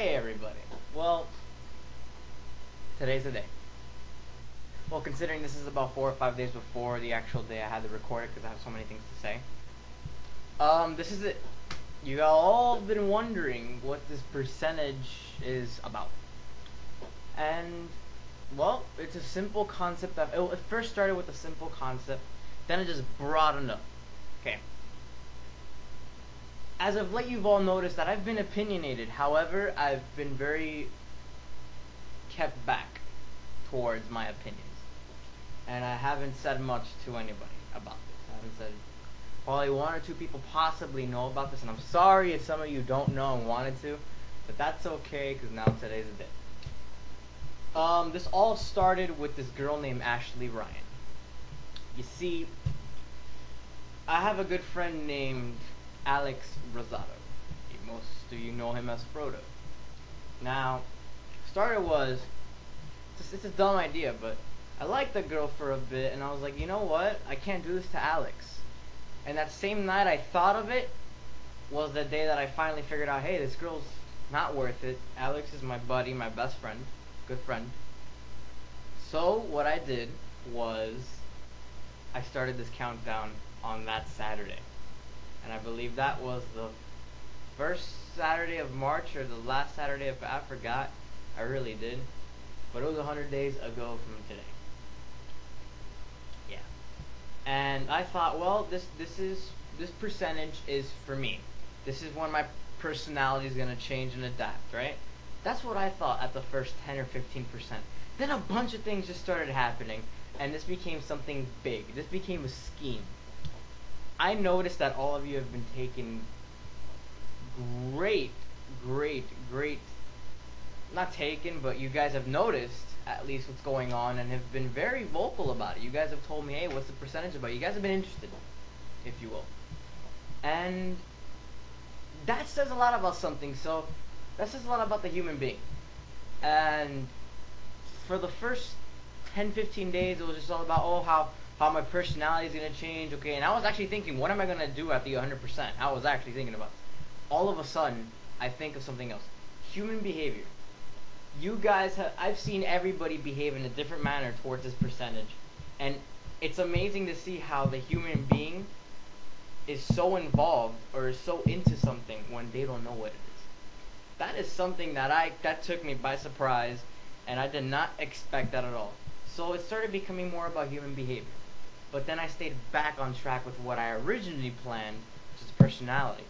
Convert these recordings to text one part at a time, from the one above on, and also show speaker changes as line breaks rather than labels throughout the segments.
Hey everybody. Well, today's the day. Well, considering this is about 4 or 5 days before the actual day I had to record it because I have so many things to say. This is it. You all been wondering what this percentage is about. And, well, it's a simple concept that, it first started with a simple concept, then it just broadened up. Okay. As of late, you've all noticed that I've been opinionated. However, I've been very kept back towards my opinions. And I haven't said much to anybody about this. I haven't said, probably one or two people possibly know about this, and I'm sorry if some of you don't know and wanted to, but that's okay because now today's the day. This all started with this girl named Ashley Ryan. You see, I have a good friend named Alex Rosado. Most of you know him as Frodo. Now, it's a dumb idea, but I liked the girl for a bit, and I was like, you know what? I can't do this to Alex. And that same night I thought of it was the day that I finally figured out, hey, this girl's not worth it. Alex is my buddy, my best friend, good friend. So what I did was I started this countdown on that Saturday. And I believe that was the first Saturday of March or the last Saturday of, I forgot. I really did. But it was 100 days ago from today. Yeah. And I thought, well, this percentage is for me. This is when my personality is gonna change and adapt, right? That's what I thought at the first 10 or 15%. Then a bunch of things just started happening, and this became something big. This became a scheme. I noticed that all of you have been taking great, not taken, but you guys have noticed at least what's going on and have been very vocal about it. You guys have told me, hey, what's the percentage about? You guys have been interested, if you will. And that says a lot about something. So that says a lot about the human being. And for the first 10-15 days, it was just all about, oh, how my personality is going to change. Okay, and I was actually thinking, what am I going to do at the 100%? I was actually thinking about this. All of a sudden, I think of something else. Human behavior. You guys I've seen everybody behave in a different manner towards this percentage. And it's amazing to see how the human being is so involved or is so into something when they don't know what it is. That is something that took me by surprise, and I did not expect that at all. So it started becoming more about human behavior. But then I stayed back on track with what I originally planned, which is personality.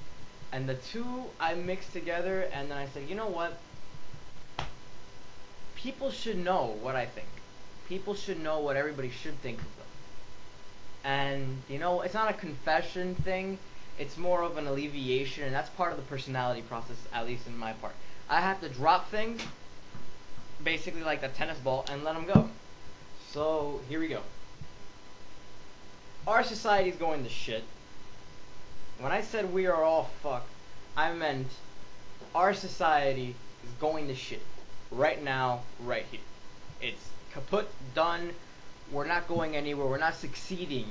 And the two I mixed together, and then I said, you know what? People should know what I think. People should know what everybody should think of them. And, you know, it's not a confession thing. It's more of an alleviation, and that's part of the personality process, at least in my part. I have to drop things, basically like the tennis ball, and let them go. So, here we go. Our society's going to shit. When I said we are all fucked, I meant our society is going to shit. Right now, right here. It's kaput, done. We're not going anywhere. We're not succeeding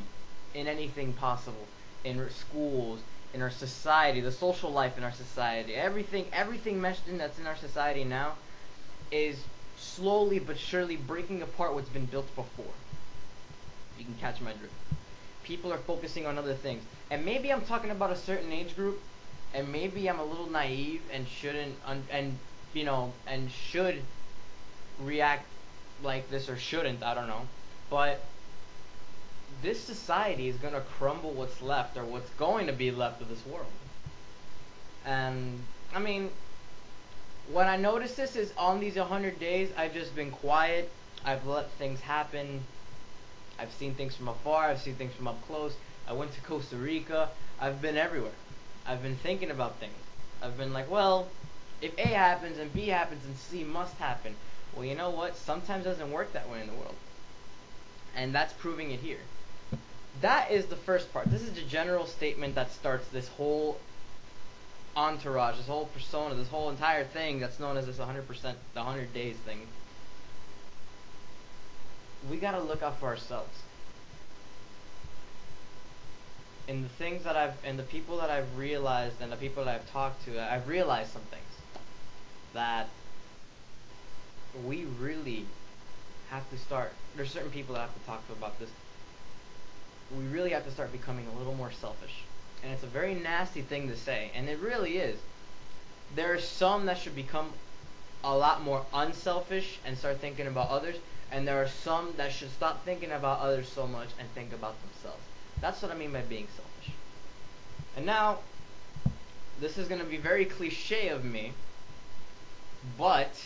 in anything possible. In our schools, in our society, the social life in our society. Everything meshed in that's in our society now is slowly but surely breaking apart what's been built before. You can catch my drift. People are focusing on other things. And maybe I'm talking about a certain age group, and maybe I'm a little naive and shouldn't, and should react like this or shouldn't, I don't know. But this society is going to crumble what's left, or what's going to be left of this world. And, I mean, when I noticed this is on these 100 days, I've just been quiet. I've let things happen. I've seen things from afar. I've seen things from up close. I went to Costa Rica. I've been everywhere. I've been thinking about things. I've been like, well, if A happens and B happens and C must happen. Well, you know what? Sometimes it doesn't work that way in the world. And that's proving it here. That is the first part. This is the general statement that starts this whole entourage, this whole persona, this whole entire thing that's known as this 100%, the 100 days thing. We gotta look out for ourselves. In the things that and the people that I've realized and the people that I've talked to, I've realized some things. that we really have to start. There's certain people that I have to talk to about this. We really have to start becoming a little more selfish. And it's a very nasty thing to say, and it really is. There are some that should become a lot more unselfish and start thinking about others, and there are some that should stop thinking about others so much and think about themselves. That's what I mean by being selfish. And now, this is going to be very cliche of me, but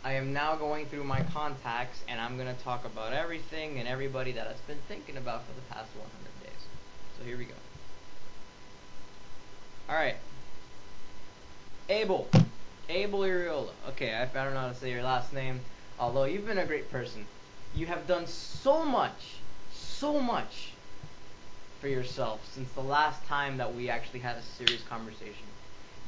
I am now going through my contacts, and I'm going to talk about everything and everybody that I've been thinking about for the past 100 days. So here we go. Alright. Abel Iriola. Okay, I don't know how to say your last name, although you've been a great person. You have done so much for yourself since the last time that we actually had a serious conversation.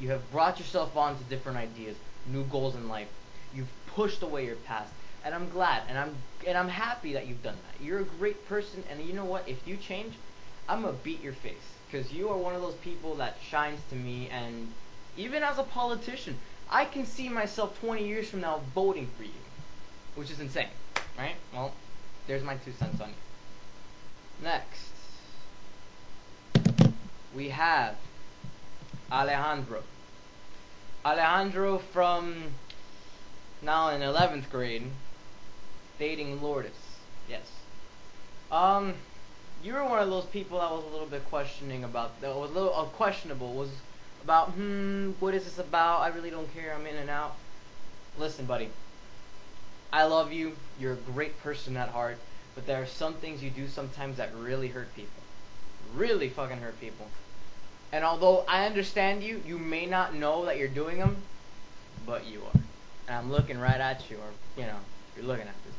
You have brought yourself on to different ideas, new goals in life. You've pushed away your past, and I'm glad, and I'm happy that you've done that. You're a great person, and you know what? If you change, I'm gonna beat your face, because you are one of those people that shines to me. And even as a politician, I can see myself 20 years from now voting for you, which is insane, right? Well, there's my 2 cents on you. Next, we have Alejandro from now in 11th grade, dating Lourdes. Yes. You were one of those people that was a little bit questioning about, that was a little questionable, was about, what is this about? I really don't care, I'm in and out. Listen, buddy, I love you, you're a great person at heart, but there are some things you do sometimes that really hurt people. Really fucking hurt people. And although I understand you, you may not know that you're doing them, but you are. And I'm looking right at you, or, you know, you're looking at this.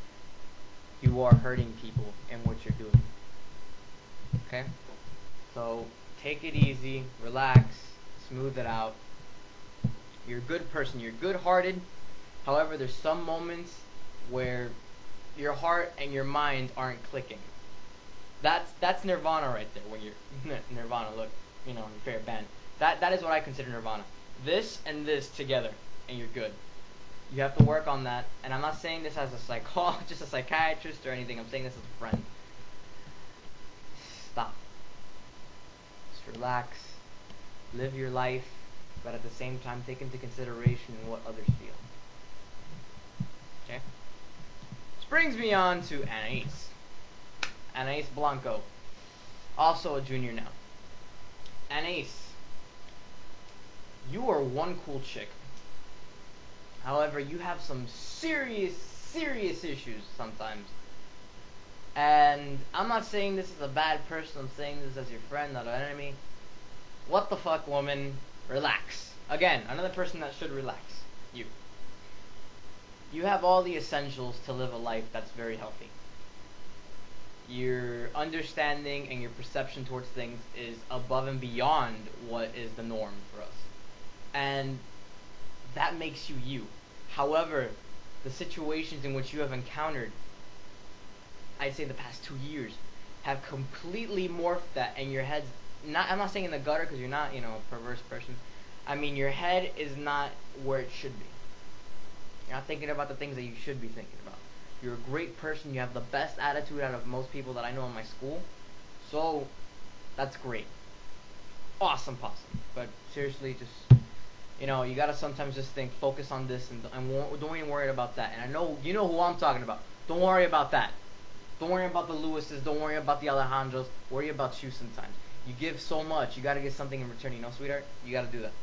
You are hurting people in what you're doing. Okay? So, take it easy, relax, smooth it out. You're a good person, you're good-hearted. However, there's some moments where your heart and your mind aren't clicking. That's Nirvana right there, when you're Nirvana, look, you know, your favorite band. That is what I consider Nirvana. This and this together, and you're good. You have to work on that, and I'm not saying this as a psychologist, a psychiatrist, or anything. I'm saying this as a friend. Stop. Just relax. Live your life, but at the same time, take into consideration what others feel. Okay? This brings me on to Anais Blanco. Also a junior now. Anais, you are one cool chick. However, you have some serious issues sometimes. And I'm not saying this is a bad person, I'm saying this as your friend, not an enemy. What the fuck, woman? Relax. Again, another person that should relax. You. You have all the essentials to live a life that's very healthy. Your understanding and your perception towards things is above and beyond what is the norm for us. And that makes you you. However, the situations in which you have encountered, I'd say the past 2 years, have completely morphed that, and your head's not, I'm not saying in the gutter because you're not, you know, a perverse person. I mean, your head is not where it should be. You're not thinking about the things that you should be thinking about. You're a great person. You have the best attitude out of most people that I know in my school. So, that's great. Awesome possum. But seriously, just, you know, you gotta sometimes just think, focus on this, and don't even worry about that. And I know, you know who I'm talking about. Don't worry about that. Don't worry about the Lewises. Don't worry about the Alejandros. Worry about you sometimes. You give so much. You gotta get something in return. You know, sweetheart? You gotta do that.